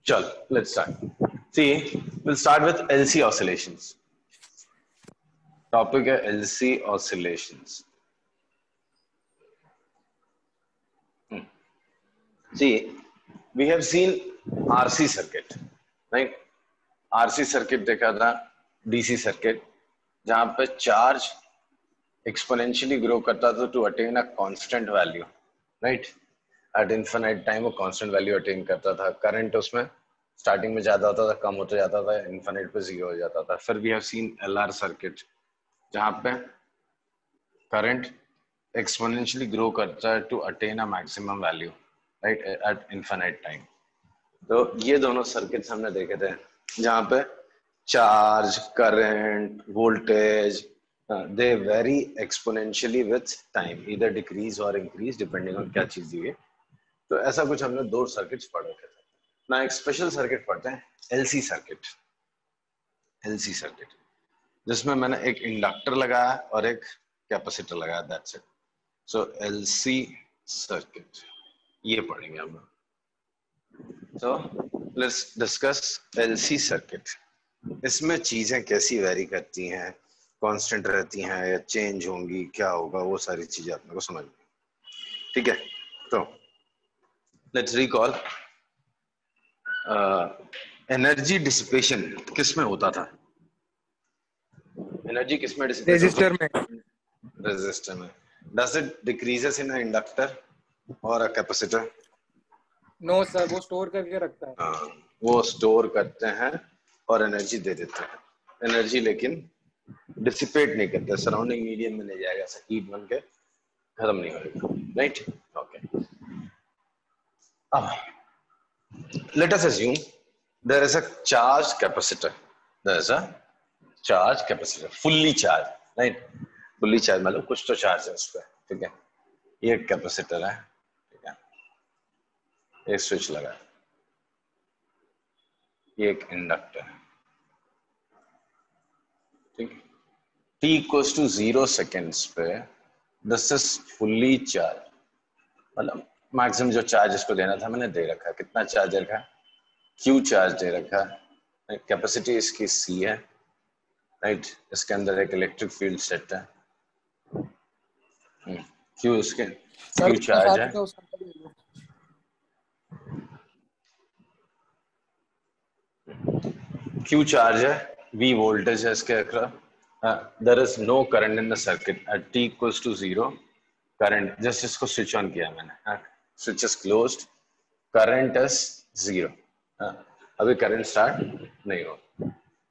चल, let's start. See, we'll start with LC oscillations. Topic है LC oscillations. See, we have seen RC circuit, right? RC circuit देखा था, DC circuit, जहाँ पे charge exponentially grow करता था to attain a constant value, right? At infinite time वो constant value attain करता था. Current उसमें स्टार्टिंग में ज्यादा होता था, कम होता जाता था, इन्फिनिट पे जीरो हो जाता था. फिर we have seen LR circuit जहां पे करंट एक्सपोनेंशियली ग्रो करता है to attain a maximum value, right, at infinite time. तो ये दोनों सर्किट्स हमने देखे थे जहां पे charge, current, voltage they vary exponentially with time, either decrease और इंक्रीज डिपेंडिंग ऑन क्या चीज दी है. तो ऐसा कुछ हमने दो सर्किट्स पढ़ रखे थे. ना एक स्पेशल सर्किट पढ़ते हैं, एलसी सर्किट. एलसी सर्किट जिसमें मैंने एक इंडक्टर लगाया और एक कैपेसिटर लगाया, that's it. So LC circuit ये पढ़ेंगे हम लोग. So let's discuss LC circuit. इसमें चीजें कैसी वेरी करती हैं, कांस्टेंट रहती हैं या चेंज होंगी, क्या होगा, वो सारी चीजें अपने को समझ में. ठीक है, तो लेट्स रिकॉल. एनर्जी डिसिपेशन किस में होता था? एनर्जी किस में डिसिपेट होती है? रेजिस्टर में. रेजिस्टर में. Does it decreases in a inductor और अ कैपेसिटर? नो सर, वो स्टोर करके रखता है. हाँ, वो स्टोर करते हैं और एनर्जी दे देते हैं. एनर्जी लेकिन डिसिपेट नहीं करते, सराउंडिंग मीडियम में नहीं जाएगा, हीट बन के खत्म नहीं होगा, राइट? ओके. अब let us assume there is a charged capacitor. There is a charged capacitor, fully charged, right? Fully charged मतलब कुछ तो चार्ज है उस पर, ठीक है. ये एक कैपेसिटर है, ठीक है. एक स्विच लगा है. ये एक इंडक्टर है, ठीक है. T equals to 0 seconds पे this is fully charged. मतलब मैक्सिमम जो चार्ज इसको देना था मैंने दे रखा है. कितना चार्ज दे रखा है? Q चार्ज दे रखा है. कैपेसिटी इसकी C है, राइट. इसके अंदर एक इलेक्ट्रिक फील्ड सेट है. Q इसके Q चार्ज है. Q चार्ज है, V वोल्टेज है इसके across. There is no current in the circuit at T equals to 0. Current just इसको स्विच ऑन किया मैंने, switch is closed, current is 0. अभी करंट स्टार्ट नहीं हो,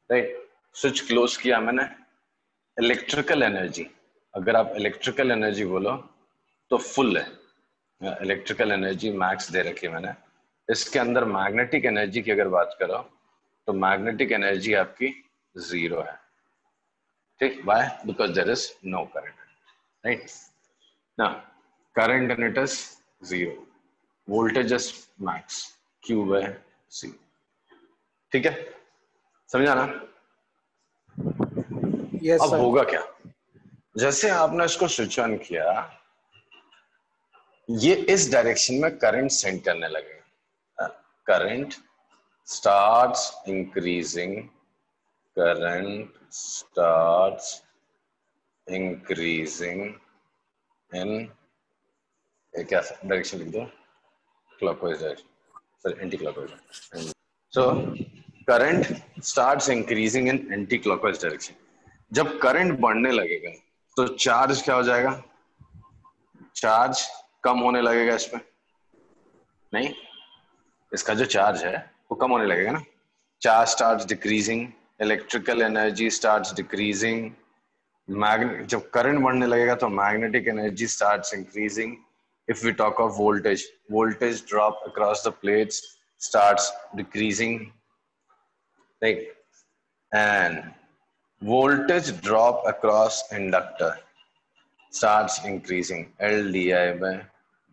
राइट. स्विच क्लोज किया मैंने. इलेक्ट्रिकल एनर्जी, अगर आप इलेक्ट्रिकल एनर्जी बोलो तो फुल है. इलेक्ट्रिकल एनर्जी मैक्स दे रखी है मैंने. इसके अंदर मैग्नेटिक एनर्जी की अगर बात करो तो मैग्नेटिक एनर्जी आपकी 0 है, ठीक. Why? Because there is no current, right. ना current in it is 0, voltage is max, Q by C. ठीक है, समझा ना? yes, अब sir. होगा क्या? जैसे आपने इसको स्विच ऑन किया, ये इस डायरेक्शन में करंट सेंड करने लगेगा. Current starts increasing, current starts increasing in क्या डायरेक्शन लिख दो, clockwise direction, sorry anti clockwise. So current starts increasing in anti clockwise direction. जब करंट बढ़ने लगेगा तो चार्ज क्या हो जाएगा? चार्ज कम होने लगेगा इसमें, नहीं, इसका जो चार्ज है वो कम होने लगेगा ना. Charge starts decreasing, electrical energy starts decreasing. जब करंट बढ़ने लगेगा तो magnetic energy starts increasing. If we talk of voltage, voltage drop across the plates starts decreasing, right. And voltage drop across inductor starts increasing, L di by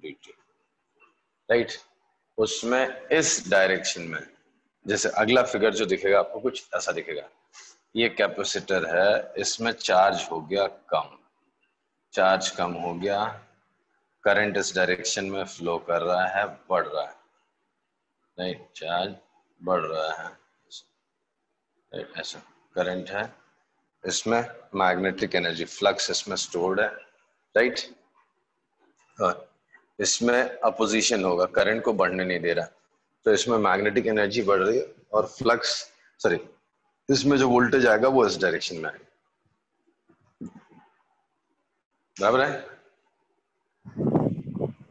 dt, right. उसमें इस direction में, जैसे अगला figure जो दिखेगा आपको कुछ ऐसा दिखेगा. ये कैपेसिटर है, इसमें चार्ज हो गया कम, चार्ज कम हो गया, करंट इस डायरेक्शन में फ्लो कर रहा है, बढ़ रहा है, राइट. चार्ज बढ़ रहा है, ऐसा करंट है, इसमें मैग्नेटिक एनर्जी फ्लक्स इसमें स्टोर्ड है, राइट। और इसमें अपोजिशन होगा, करंट को बढ़ने नहीं दे रहा, तो इसमें मैग्नेटिक एनर्जी बढ़ रही है और फ्लक्स, सॉरी, इसमें जो वोल्टेज आएगा वो इस डायरेक्शन में आएगा, बराबर है।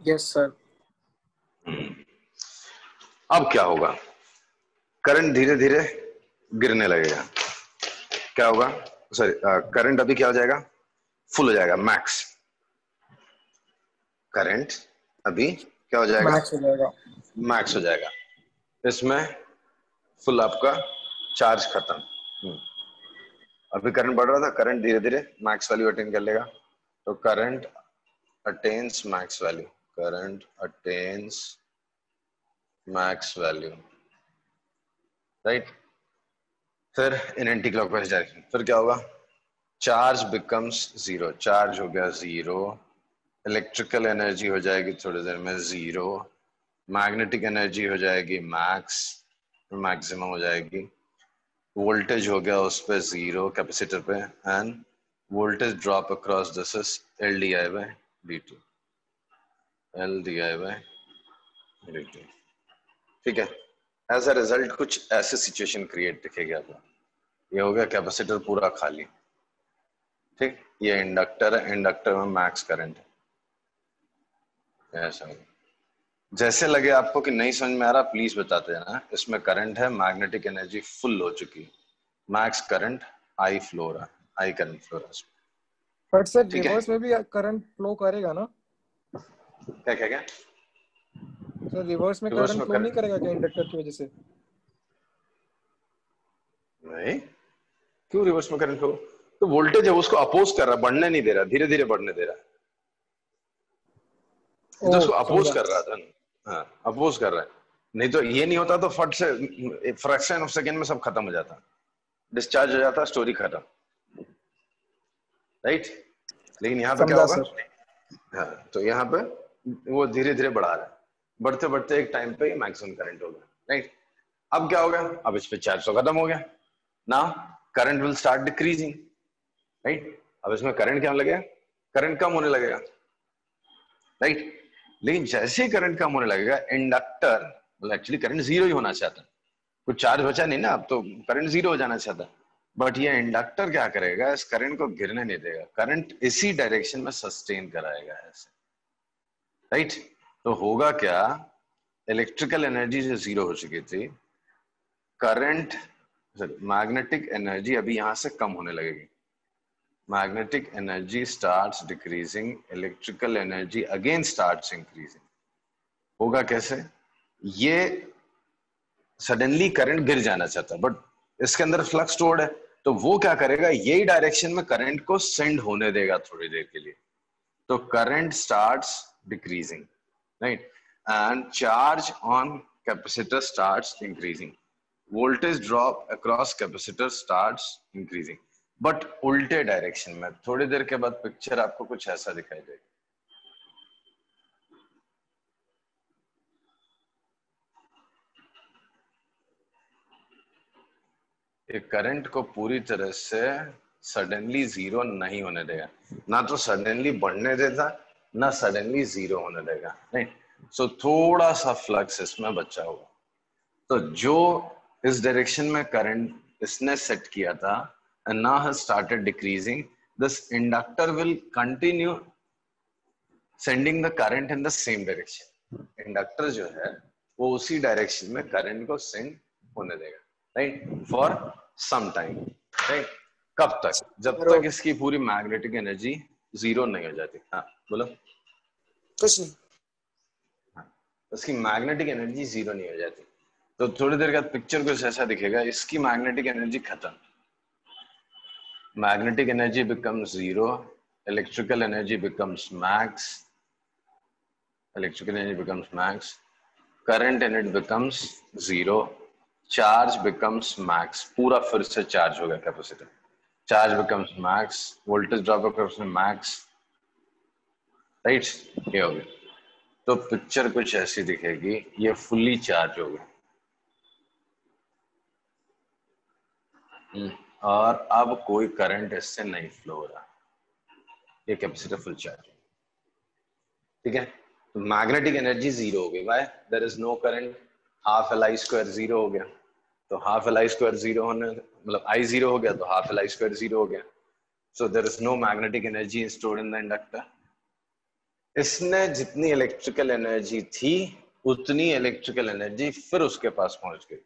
Yes sir. अब क्या होगा, करंट धीरे धीरे गिरने लगेगा, क्या होगा, सॉरी, करंट अभी क्या हो जाएगा, फुल हो जाएगा, मैक्स। करंट अभी क्या हो जाएगा, मैक्स हो जाएगा। मैक्स हो जाएगा, इसमें फुल आपका चार्ज खत्म। अभी करंट बढ़ रहा था, करंट धीरे धीरे मैक्स वैल्यू अटेन कर लेगा, तो current attains max value, current attains max value, right. फिर इन एंटी क्लॉकवाइज डायरेक्शन, फिर क्या होगा, चार्ज बिकम्स जीरो, चार्ज हो गया जीरो, इलेक्ट्रिकल एनर्जी हो जाएगी थोड़ी देर में जीरो, मैग्नेटिक एनर्जी हो जाएगी मैक्स, मैक्सिमम हो जाएगी, वोल्टेज हो गया उस पे जीरो कैपेसिटर पे, and voltage drop across this is L D I by D T, L D I by D T, ठीक है। एज अ रिजल्ट कुछ ऐसे सिचुएशन क्रिएट दिखेगी आपको, ये हो गया कैपेसिटर पूरा खाली, ठीक, ये इंडक्टर है, इंडक्टर में मैक्स करंट है, ऐसा होगा। जैसे लगे आपको कि नहीं समझ में आ रहा, प्लीज बताते जाना, इसमें करंट है, मैग्नेटिक एनर्जी फुल हो चुकी, मैक्स करंट, आई फ्लो रहा, आई करंट फ्लो रहा, बट सर ठीक है। रिवर्स में भी करंट फ्लो करेगा ना? क्या क्या क्या, सर रिवर्स में रिवर्स करंट में फ्लो नहीं करंट करेगा क्या इंडक्टर की वजह से? नहीं, क्यों रिवर्स में करंट फ्लो, तो वोल्टेज है उसको अपोज कर रहा, बढ़ने नहीं दे रहा, धीरे धीरे बढ़ने दे रहा, ये तो ओह उसको अपोज समझा। कर रहा था ना, हाँ अपोज कर रहा है, नहीं तो ये नहीं होता तो फट से फ्रैक्शन ऑफ सेकंड में सब खत्म हो जाता, डिस्चार्ज हो जाता, स्टोरी खत्म, राइट। लेकिन यहाँ पे क्या समझा होगा, सर। हाँ, तो यहाँ पे वो धीरे धीरे बढ़ा रहा है, बढ़ते बढ़ते एक टाइम पे मैक्सिमम करंट होगा, राइट। अब क्या होगा, अब इस पे चार्ज तो खत्म हो गया, ना current will start decreasing, right. अब इसमें करंट क्या लगेगा, करंट कम होने लगेगा, राइट। लेकिन जैसे ही करंट कम होने लगेगा, इंडक्टर, मतलब एक्चुअली करंट जीरो ही होना चाहता है, कुछ चार्ज बचा नहीं ना, अब तो करंट जीरो हो जाना चाहता है, बट ये इंडक्टर क्या करेगा, इस करंट को गिरने नहीं देगा, करंट इसी डायरेक्शन में सस्टेन कराएगा ऐसे, राइट। तो होगा क्या, इलेक्ट्रिकल एनर्जी जो जीरो हो चुकी थी, करंट, मैग्नेटिक एनर्जी अभी यहां से कम होने लगेगी, magnetic energy starts decreasing, electrical energy again starts increasing. होगा कैसे, ये सडनली करंट गिर जाना चाहता है, बट इसके अंदर फ्लक्स स्टोर्ड है, तो वो क्या करेगा, यही डायरेक्शन में करंट को सेंड होने देगा थोड़ी देर के लिए, तो current starts decreasing, right, and charge on capacitor starts increasing, voltage drop across capacitor starts increasing, but उल्टे डायरेक्शन में। थोड़ी देर के बाद पिक्चर आपको कुछ ऐसा दिखाई देगा, करंट को पूरी तरह से सडनली जीरो नहीं होने देगा, ना तो सडनली बढ़ने देता, ना सडनली जीरो होने देगा, नहीं। सो थोड़ा सा फ्लक्स इसमें बचा हुआ, तो जो इस डायरेक्शन में करंट इसने सेट किया था and now has started decreasing, this inductor will continue sending the current in the same direction, inductor जो है वो उसी डायरेक्शन में करंट को सेंड होने देगा, right, for some time, right. कब तक, जब सर तक इसकी पूरी मैग्नेटिक एनर्जी जीरो नहीं हो जाती, हाँ बोलो, कुछ नहीं। हाँ, उसकी मैग्नेटिक एनर्जी जीरो नहीं हो जाती, तो थोड़ी देर बाद पिक्चर कुछ ऐसा दिखेगा, इसकी मैग्नेटिक एनर्जी खत्म, magnetic energy becomes zero, electrical energy becomes max, electrical energy becomes max, current in it becomes zero, charge becomes max, पूरा फिर से चार्ज हो गया capacitor, charge becomes max, voltage drop becomes max, right, ये हो गया। तो पिक्चर कुछ ऐसी दिखेगी, ये फुल्ली चार्ज हो गया, और अब कोई करंट इससे नहीं फ्लो हो रहा, ये कैपेसिटर फुल चार्ज, ठीक है। तो मैग्नेटिक एनर्जी जीरो हो गई, why there is no current, half L I square zero हो गया। तो half L I square zero होने मतलब आई जीरो हो गया तो half L I square zero हो गया, so there is no magnetic energy stored in the inductor. इसने जितनी इलेक्ट्रिकल एनर्जी थी उतनी इलेक्ट्रिकल एनर्जी फिर उसके पास पहुंच गई,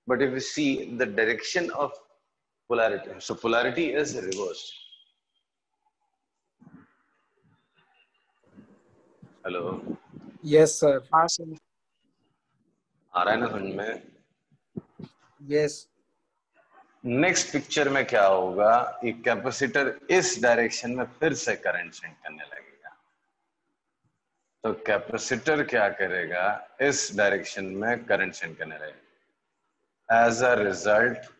but if you see the direction of polarity, so polarity is reversed. Hello, yes sir. हाँ सर। आ रहा है ना समझ में? यस। नेक्स्ट पिक्चर में क्या होगा, एक कैपेसिटर इस डायरेक्शन में फिर से करंट सेंड करने लगेगा। तो कैपेसिटर क्या करेगा, इस डायरेक्शन में करंट सेंड करने लगेगा। एज अ रिजल्ट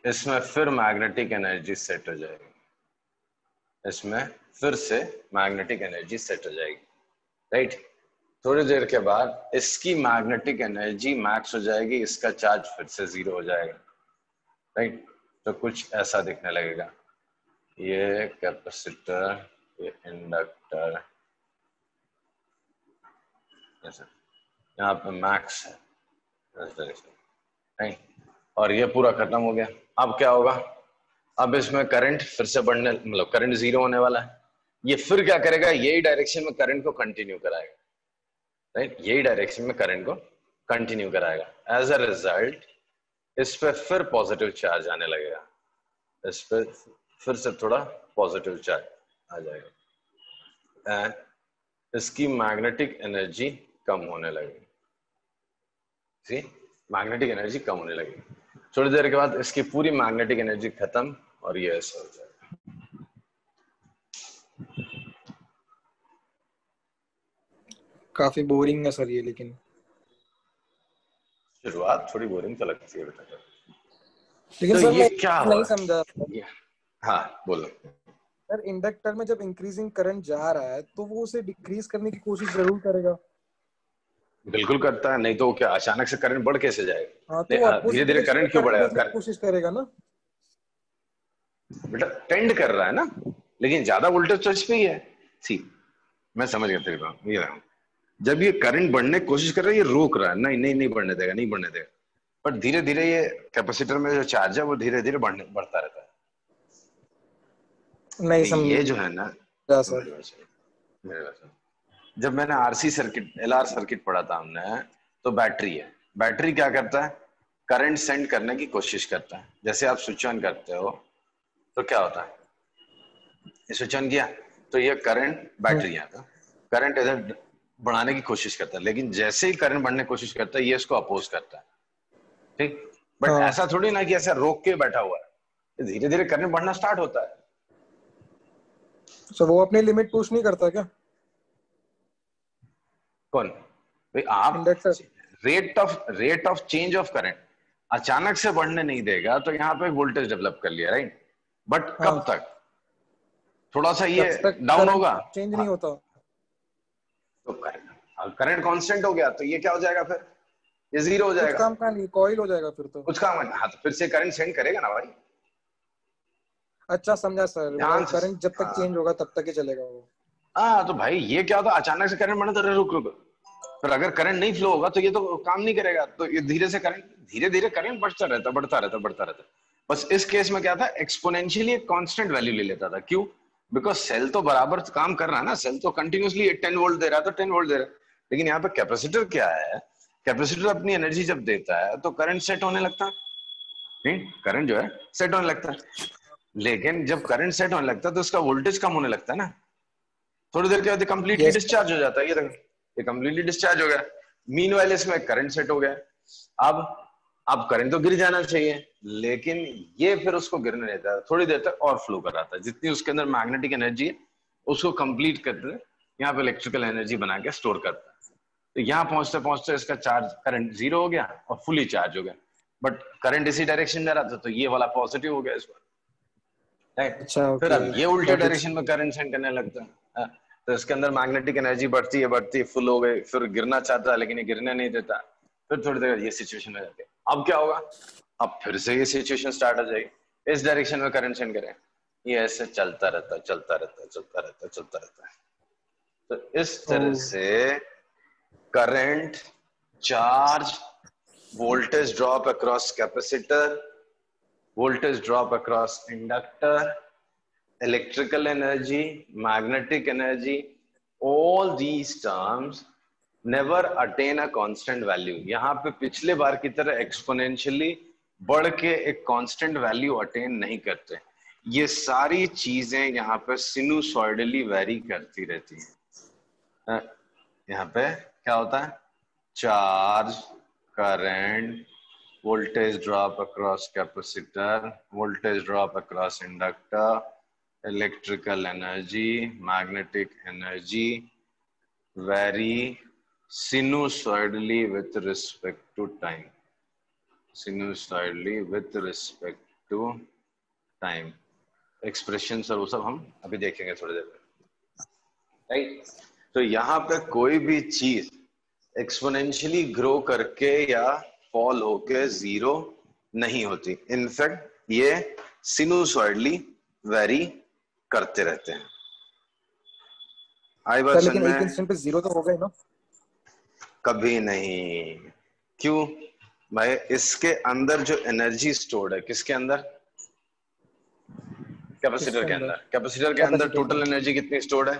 इसमें फिर मैग्नेटिक एनर्जी सेट हो जाएगी, इसमें फिर से मैग्नेटिक एनर्जी सेट हो जाएगी, राइट। थोड़ी देर के बाद इसकी मैग्नेटिक एनर्जी मैक्स हो जाएगी, इसका चार्ज फिर से जीरो हो जाएगा, राइट। तो कुछ ऐसा दिखने लगेगा, ये कैपेसिटर, ये इंडक्टर, यहाँ पे मैक्स है, राइट, और ये पूरा खत्म हो गया। अब क्या होगा, अब इसमें करंट फिर से बढ़ने, मतलब करंट जीरो होने वाला है। ये फिर क्या करेगा, यही डायरेक्शन में करंट को कंटिन्यू कराएगा, राइट, यही डायरेक्शन में करंट को कंटिन्यू कराएगा। एज अ रिजल्ट इस पे फिर पॉजिटिव चार्ज आने लगेगा, इस पे फिर से थोड़ा पॉजिटिव चार्ज आ जाएगा एंड इसकी मैग्नेटिक एनर्जी कम होने लगेगी, सी मैग्नेटिक एनर्जी कम होने लगेगी। थोड़ी देर के बाद इसकी पूरी मैग्नेटिक एनर्जी खत्म और ये ऐसा हो जाएगा। काफी बोरिंग है सर ये, लेकिन शुरुआत थोड़ी बोरिंग तो लगती है बेटा, लेकिन तो सर ये मैं क्या नहीं हुआ? समझा। हाँ बोलो। सर इंडक्टर में जब इंक्रीजिंग करंट जा रहा है तो वो उसे डिक्रीज करने की कोशिश जरूर करेगा। बिल्कुल करता है, नहीं तो क्या अचानक से करंट बढ़ कैसे जाएगा? हाँ, तो धीरे अपोजिट धीरे डायरेक्शन में करंट क्यों करंट बढ़ेगा? भेजने की कोशिश करेगा ना। बेटा टेंड कर रहा है ना, लेकिन ज्यादा वोल्टेज तो इस पे ही है। सी मैं समझ गया तेरी बात, ये रहा, जब ये करंट बढ़ने की कोशिश कर रहा है, ये रोक रहा है, नहीं नहीं नहीं बढ़ने देगा, नहीं बढ़ने देगा, पर धीरे धीरे ये कैपेसिटर में जो चार्ज है वो धीरे धीरे बढ़ता रहता है। नहीं ये जो है ना, सर। मेरे पास जब मैंने आरसी सर्किट, एलआर सर्किट पढ़ा था हमने, तो बैटरी है, बैटरी क्या करता है, करंट सेंड करने की कोशिश करता है। जैसे आप स्विच ऑन करते हो तो क्या होता है, स्विच ऑन किया तो ये करंट, बैटरी है, करंट इधर बढ़ाने की कोशिश करता है, लेकिन जैसे ही करंट बढ़ने की कोशिश करता है ये इसको अपोज करता है, ठीक। बट हाँ। ऐसा थोड़ी ना कि ऐसा रोक के बैठा हुआ है, धीरे धीरे करंट बढ़ना स्टार्ट होता है। तो वो अपनी लिमिट पुश नहीं करता क्या? कौन भाई? आप inductor. Rate of change of current अचानक से बढ़ने नहीं देगा, तो यहाँ पे वोल्टेज डेवलप कर लिया, राइट। बट हाँ। कब तक, थोड़ा सा ये जब तक डाउन करंट होगा, चेंज नहीं होता। तो करंट कांस्टेंट हो गया तो ये क्या हो जाएगा, फिर ये जीरो हो कुछ जाएगा, काम का नहीं, कॉइल हो जाएगा फिर तो। कुछ काम। हाँ तो फिर से करंट सेंड करेगा ना भाई। अच्छा समझा सर, ध्यान से, करंट जब तक हाँ चेंज होगा तब तक ही चलेगा वो। हाँ, तो भाई ये क्या होता है, अचानक से करंट बढ़ना तो रुक रुक, फिर अगर करंट नहीं फ्लो होगा तो ये तो काम नहीं करेगा, तो ये धीरे से करंट, धीरे धीरे करंट बढ़ता रहता बढ़ता रहता बढ़ता रहता। बस इस केस में क्या था, एक्सपोनेंशियली एक कांस्टेंट वैल्यू ले लेता था। क्यों? बिकॉज सेल तो बराबर काम कर रहा है ना, सेल तो कंटिन्यूसली 10 वोल्ट दे रहा है तो 10 वोल्ट दे रहा है। लेकिन यहाँ पे कैपेसिटर क्या है, कैपेसिटर अपनी एनर्जी जब देता है तो करंट सेट होने लगता है, नहीं करंट जो है सेट होने लगता है। लेकिन जब करंट सेट होने लगता है तो उसका वोल्टेज कम होने लगता है ना, थोड़ी देर के बाद कंप्लीटली डिस्चार्ज हो जाता है। ये देखो, ये कंप्लीटली डिस्चार्ज हो गया। मीनवाइल इसमें करंट सेट हो गया। अब करंट तो गिर जाना चाहिए, लेकिन ये फिर उसको गिरने देता है, थोड़ी देर तक और फ्लो कराता है, जितनी उसके अंदर मैग्नेटिक एनर्जी है उसको कंप्लीट करते यहाँ पे इलेक्ट्रिकल एनर्जी बना के स्टोर करता है। तो यहाँ पहुंचते पहुंचते इसका चार्ज, करंट जीरो हो गया और फुली चार्ज हो गया, बट करंट इसी डायरेक्शन जा रहा था तो ये वाला पॉजिटिव हो गया इस बार, राइट। अच्छा फिर ओके। अब ये उल्टे डायरेक्शन में करंट सेंड करने लगता है, तो इसके अंदर मैग्नेटिक एनर्जी बढ़ती है, फुल हो गई, फिर गिरना चाहता है लेकिन ये गिरने नहीं देता, फिर थोड़ी देर ये सिचुएशन हो जाती है। अब क्या होगा, अब फिर से ये सिचुएशन स्टार्ट हो जाएगी, इस डायरेक्शन में करंट सेंड करें, ये ऐसे चलता रहता है। तो इस तरह से current, charge, voltage drop across capacitor, voltage drop across inductor, electrical energy, magnetic energy, all these terms never attain a constant value. यहाँ पे पिछले बार की तरह exponentially बढ़ के एक constant value attain नहीं करते। ये सारी चीजें यहाँ पे sinusoidally vary करती रहती हैं। यहाँ पे क्या होता है, charge, current, voltage drop across capacitor, voltage drop across inductor, electrical energy, magnetic energy vary sinusoidally with respect to time. Sinusoidally with respect to time. Expressions और वो सब हम अभी देखेंगे थोड़ी देर में, राइट? तो यहाँ पे कोई भी चीज एक्सपोनेंशियली ग्रो करके या फॉल होके जीरो नहीं होती, इनफैक्ट ये सिनुसॉइडली वेरी करते रहते हैं। आई बात लेकिन में एक इंस्टेंट पे जीरो तो होगा ही ना? कभी नहीं। क्यों भाई, इसके अंदर जो एनर्जी स्टोर्ड है, किसके अंदर, कैपेसिटर के अंदर। कैपेसिटर के अंदर टोटल एनर्जी कितनी स्टोर्ड है,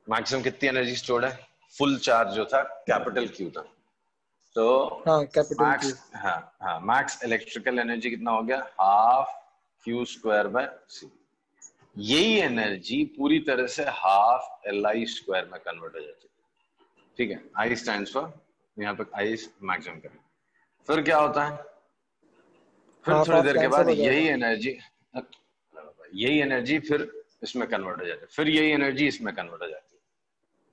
मैक्सिमम कितनी एनर्जी स्टोर्ड है, फुल चार्ज जो था कैपिटल क्यू था, तो मैक्स, मैक्स इलेक्ट्रिकल एनर्जी कितना हो गया, हाफ क्यू स्क्वायर बाय सी। यही एनर्जी पूरी तरह से हाफ एल आई स्क्वायर में कन्वर्ट हो जाती है, ठीक है। आई स्टैंड्स फॉर, यहाँ पे आई मैक्सिमम करें, फिर क्या होता है, फिर थोड़ी देर के बाद यही एनर्जी फिर इसमें कन्वर्ट हो जाती है, फिर यही एनर्जी इसमें कन्वर्ट हो जाती है।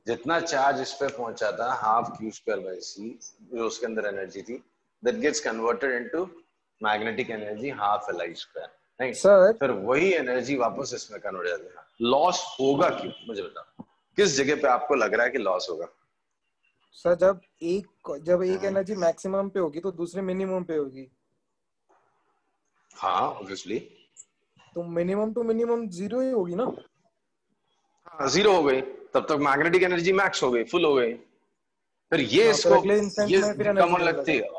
जितना चार्ज इस पे पहुंचा था half Q square by C, जो उसके अंदर एनर्जी थी, that gets converted into magnetic energy half L I square, right sir. फिर वही एनर्जी वापस इसमें कन्वर्ट हो जाती है। लॉस होगा क्यों, मुझे बताओ, किस जगह पे आपको लग रहा है कि लॉस होगा? सर जब एक एनर्जी मैक्सिमम पे होगी तो दूसरे मिनिमम पे होगी। हाँ ऑब्वियसली, तो मिनिमम टू मिनिमम जीरो ही होगी ना? हाँ जीरो हो गई, तब तक मैग्नेटिक एनर्जी मैक्स हो गई, फुल हो गई, फिर ये इसको ये कम होने लगती है।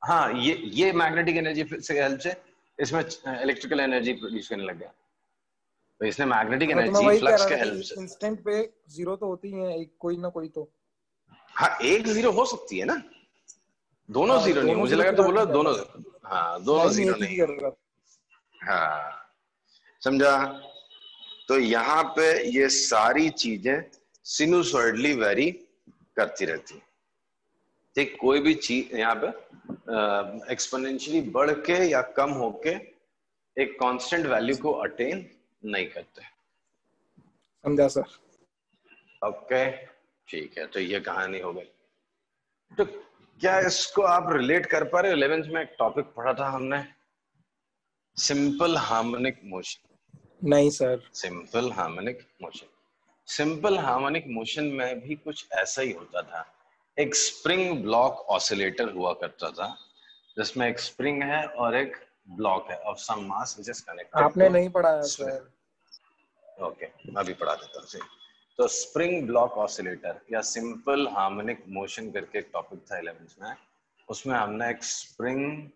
हाँ, ये मैग्नेटिक एनर्जी से हेल्प से इसमें इलेक्ट्रिकल एनर्जी प्रोड्यूस करने लग गया, तो इसने मैग्नेटिक एनर्जी फ्लक्स के हेल्प से। इंस्टेंट पे जीरो तो होती है एक, कोई ना कोई तो। हाँ एक जीरो हो सकती है ना, दोनों जीरो नहीं, मुझे लगा तो बोला दोनों, हाँ दोनों जीरो नहीं, हाँ समझा। तो यहाँ पे ये सारी चीजें सिनुसॉइडली वेरी करती रहती है, ठीक। कोई भी चीज यहाँ पे एक्सपोनेंशियली बढ़ के या कम होके एक कांस्टेंट वैल्यू को अटेन नहीं करते, समझा सर? ओके ठीक है, तो ये कहानी हो गई। तो क्या इसको आप रिलेट कर पा रहे हो? 11th में एक टॉपिक पढ़ा था हमने, सिंपल हार्मोनिक मोशन। नहीं sir, simple harmonic motion, simple harmonic motion में भी कुछ ऐसा ही होता था। एक स्प्रिंग ब्लॉक ऑसिलेटर हुआ करता था, जिसमें एक स्प्रिंग है और एक ब्लॉक है of some mass which is connected. आपने नहीं पढ़ाया सर? ओके, मैं भी पढ़ा देता हूँ। तो स्प्रिंग ब्लॉक ऑसिलेटर या सिंपल हार्मोनिक मोशन करके एक टॉपिक था 11th में, उसमें हमने एक स्प्रिंग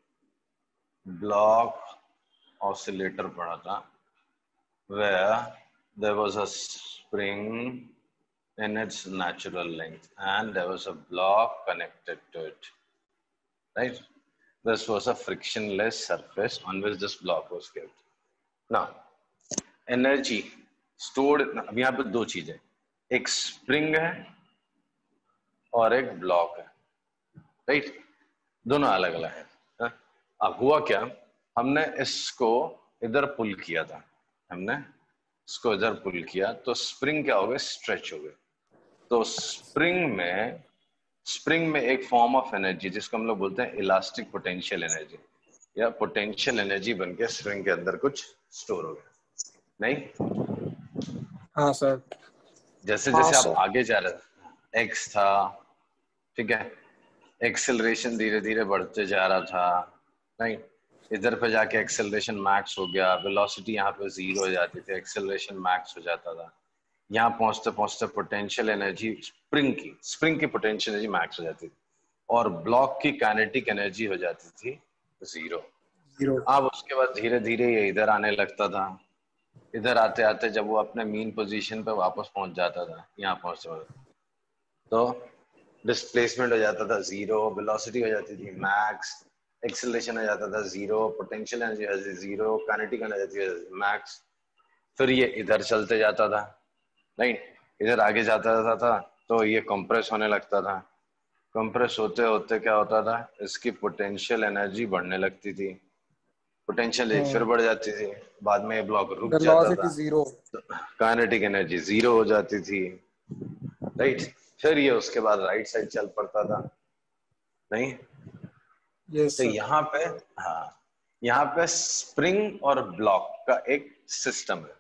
ब्लॉक ऑसिलेटर पढ़ा था, where there was a spring in its natural length and there was a block connected to it, right? This was a frictionless surface on which this block was kept. Now energy stored, अब यहाँ पे दो चीजें, एक spring है और एक block है, राइट? दोनों अलग अलग है। अब हुआ क्या, हमने इसको इधर पुल किया था, हमने इसको इधर पुल किया तो स्प्रिंग क्या हो गए, स्ट्रेच हो गए। तो स्प्रिंग में एक फॉर्म ऑफ एनर्जी जिसको हम लोग बोलते हैं इलास्टिक पोटेंशियल एनर्जी, या पोटेंशियल एनर्जी बनके स्प्रिंग के अंदर कुछ स्टोर हो गया, नहीं? हाँ सर। जैसे हाँ जैसे आप सर। आगे जा रहे थे, एक्स था, ठीक है, एक्सेलरेशन धीरे धीरे बढ़ते जा रहा था, नहीं, इधर पे जाके एक्सेलरेशन मैक्स हो गया, वेलोसिटी यहाँ पे 0 हो जाती थी, एक्सेलरेशन मैक्स हो जाता था, यहाँ पहुंचते पहुंचते पोटेंशियल एनर्जी स्प्रिंग की पोटेंशियल एनर्जी मैक्स हो जाती थी, और ब्लॉक की काइनेटिक एनर्जी हो जाती थी 0। 0। अब उसके बाद धीरे धीरे ये इधर आने लगता था, इधर आते आते जब वो अपने मीन पोजीशन पे वापस पहुंच जाता था, यहाँ पहुंचते तो डिस्प्लेसमेंट हो जाता था 0, वेलोसिटी हो जाती थी मैक्स, एक्सेलरेशन हो जाता था 0, पोटेंशियल एनर्जी हो जाती थी 0, काइनेटिक एनर्जी हो जाती थी मैक्स। फिर ये इधर चलते जाता था, नहीं, इधर आगे जाता था तो ये कंप्रेस होने लगता था, कंप्रेस होते होते क्या होता था, इसकी पोटेंशियल एनर्जी बढ़ने लगती थी, पोटेंशियल फिर बढ़ जाती थी, बाद में ये ब्लॉक रुक जाता वेलोसिटी था, 0। तो काइनेटिक एनर्जी 0 हो जाती थी, राइट। फिर ये उसके बाद राइट साइड चल पड़ता था, नहीं। यस तो सर। यहाँ पे, हाँ, यहाँ पे स्प्रिंग और ब्लॉक का एक सिस्टम है,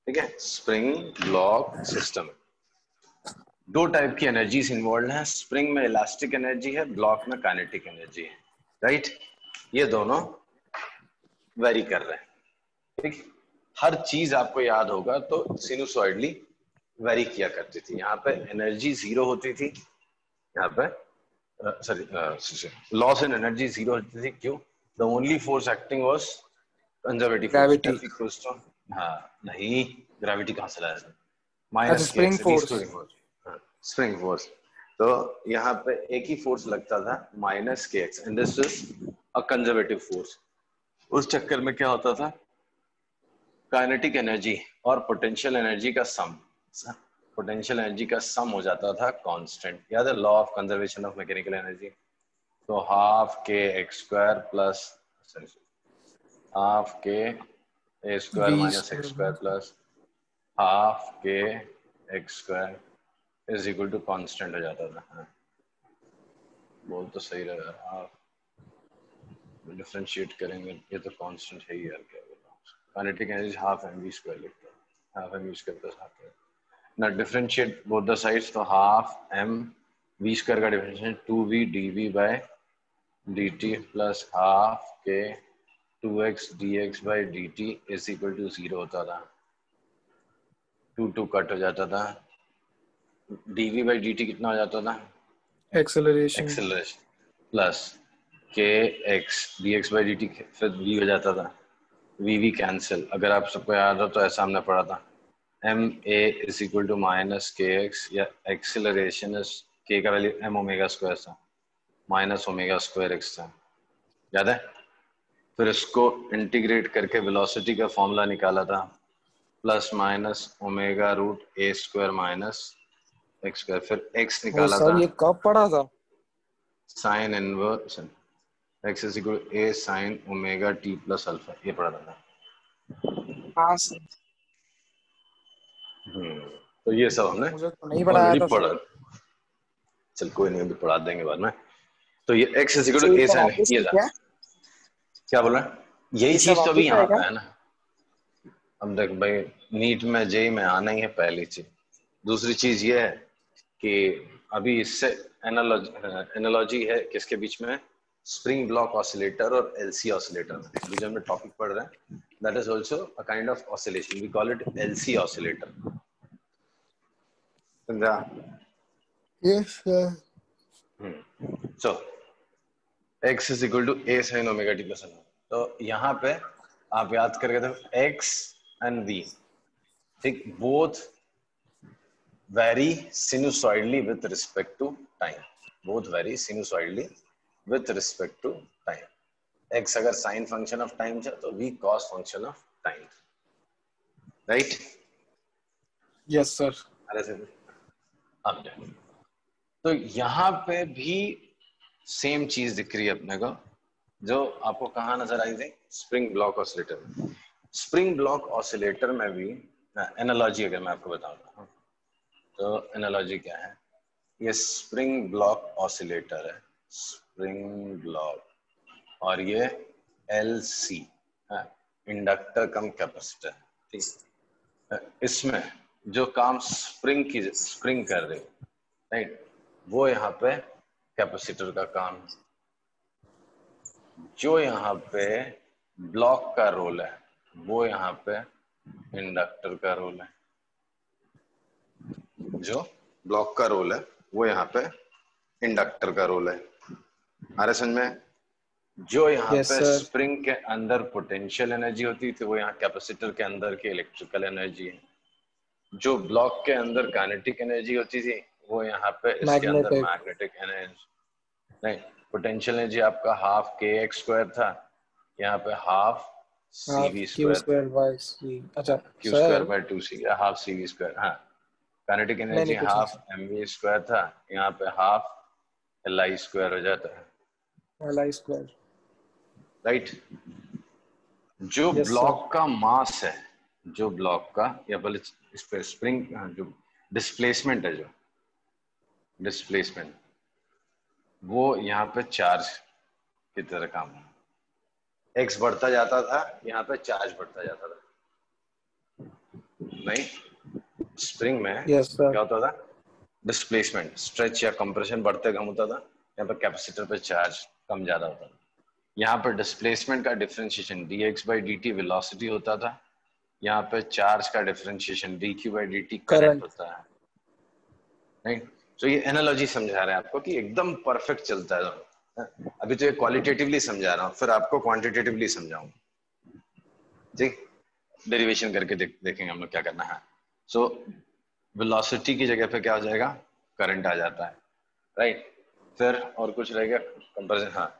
ठीक है, स्प्रिंग ब्लॉक सिस्टम है। दो टाइप की एनर्जीज इन्वॉल्व हैं, स्प्रिंग में इलास्टिक एनर्जी है, ब्लॉक में काइनेटिक एनर्जी है, राइट। ये दोनों वेरी कर रहे हैं, ठीक। हर चीज आपको याद होगा तो सिनुसॉइडली वेरी किया करती थी, यहाँ पे एनर्जी 0 होती थी, यहाँ पे सॉरी लॉस इन एनर्जी 0 होती थी, क्यों? The only force acting was conservative force, gravity. F equals to, हाँ, नहीं, ग्रेविटी कहाँ से लाया, अच्छा, minus K spring X force. Restoring force, spring force. तो यहाँ पे एक ही फोर्स लगता था, minus K x, and this is a conservative force. उस चक्कर में क्या होता था, काइनेटिक एनर्जी और पोटेंशियल एनर्जी का सम, पोटेंशियल एनर्जी का सम हो जाता था कांस्टेंट, याद है law of conservation of mechanical energy, तो half K X square plus, half K A square V minus X square plus half K X square is equal to constant हो जाता था। हाँ, बोल तो सही रहा, हाफ डिफरेंशिएट करेंगे, ये तो कांस्टेंट है ही यार, क्या बोला, kinetic energy half M V square लिखता है, half M V square plus half है ना, डिफरेंशिएट बोथ द साइड्स, तो हाफ एम वी स्क्वायर का differentiate 2v dv by dt plus half K 2x dx by dt is equal to 0 होता था, 2 cut हो जाता था, dv बाई dt कितना हो जाता था, एक्सेलरेशन। एक्सेलरेशन प्लस के x D x by D T, फिर v हो जाता था, v कैंसिल, अगर आप सबको याद हो तो ऐसा हमने पढ़ा था, M A is equal to minus K X, या एक्सेलरेशन इज के का वैल्यू एम ओमेगा स्क्वायर था, माइनस ओमेगा स्क्वायर एक्स था, याद है। फिर इसको इंटीग्रेट करके वेलोसिटी का फॉर्मूला निकाला था, प्लस माइनस ओमेगा रूट ए स्क्वायर माइनस एक्स स्क्वायर, फिर एक्स वो निकाला सर था, ये कब पढ़ा था? Sine inverse x is equal A sine omega T plus alpha, ये पढ़ा था। हाँ सर। तो ये सब हमने मुझे तो नहीं पढ़ाया ऑलरेडी था सर। पढ़ा, चल कोई नहीं, अभी पढ़ा देंगे बाद में। तो ये एक्स इज इक्वल अच्छा, ये टू ए सब साइन, वापस ये से था, क्या? क्या बोला, यही ये सब चीज तो अभी वापस से है यहाँ क्या? पे है ना। अब देख भाई, नीट में जेई में आना ही है पहली चीज, दूसरी चीज ये है कि अभी इससे एनालॉजी है किसके बीच में, स्प्रिंग ब्लॉक ऑसिलेटर और एलसी ऑसिलेटर में, अभी जो हमने टॉपिक पढ़ रहे हैं, that is also a kind of oscillation, we call it LC oscillator, समझा। Yes sir. So X is equal to A sine omega T plus alpha, तो यहाँ पे आप याद करके देखो, एक्स एंड वी, ठीक, both vary sinusoidally with respect to time, both vary sinusoidally with respect to time, x अगर sin function of time है तो v cos function of time, right? Yes sir. अरे सर, अब तो यहाँ पे भी सेम चीज दिख रही है अपने को, जो आपको कहाँ नजर आई थी, स्प्रिंग ब्लॉक ऑसिलेटर में। स्प्रिंग ब्लॉक ऑसिलेटर में भी एनालॉजी अगर मैं आपको बताऊंगा तो एनालॉजी क्या है, ये स्प्रिंग ब्लॉक ऑसिलेटर है, स्प्रिंग ब्लॉक, और ये एल सी इंडक्टर कम कैपेसिटर, ठीक, इसमें जो काम स्प्रिंग कर रही है, राइट, वो यहाँ पे कैपेसिटर का काम है। जो यहाँ पे ब्लॉक का रोल है वो यहाँ पे इंडक्टर का रोल है। जो ब्लॉक का रोल है वो यहाँ पे इंडक्टर का रोल है। आ रहा समझ में? जो यहाँ यस पे सर। स्प्रिंग के अंदर पोटेंशियल एनर्जी होती थी वो यहाँ कैपेसिटर के अंदर की इलेक्ट्रिकल एनर्जी है। जो ब्लॉक के अंदर काइनेटिक एनर्जी होती थी वो यहाँ पे इसके अंदर मैग्नेटिक। Magnetic energy. नहीं, पोटेंशियल एनर्जी आपका हाफ के एक्स स्क्वायर था, यहाँ पे half C half V Q square square by C. अच्छा Q square sir. By 2c या हाफ सी वी स्क्वायर। हाँ, काइनेटिक नहीं एनर्जी नहीं कुछ हाफ नहीं। एम वी स्क्वायर था, यहाँ पे हाफ एल आई स्क्वायर हो जाता है, एल आई स्क्वायर। राइट। जो यस सर। ब्लॉक का मास है, जो ब्लॉक का या बोले इस पे स्प्रिंग, जो डिस्प्लेसमेंट है, जो डिस्प्लेसमेंट वो यहाँ पे चार्ज की तरह काम है। एक्स बढ़ता जाता था, यहाँ पे चार्ज बढ़ता जाता था। नहीं, स्प्रिंग में यस सर। क्या होता था, डिस्प्लेसमेंट, स्ट्रेच या कंप्रेशन बढ़ते कम होता था, यहाँ पे कैपेसिटर पे चार्ज कम ज्यादा होता था। यहाँ पे डिस्प्लेसमेंट का differentiation dx by dt velocity होता था, यहाँ पे चार्ज का differentiation dq by dt current current. होता है। नहीं, तो ये एनालॉजी समझा रहे हैं आपको कि एकदम परफेक्ट चलता है। अभी तो ये क्वालिटेटिवली समझा रहा हूँ, फिर आपको क्वांटिटेटिवली समझाऊंगा, ठीक। डेरिवेशन करके देखेंगे हम लोग क्या करना है। सो वेलोसिटी की जगह पे क्या हो जाएगा, करंट आ जाता है, राइट। फिर और कुछ रहेगा कंपैरिजन। हाँ,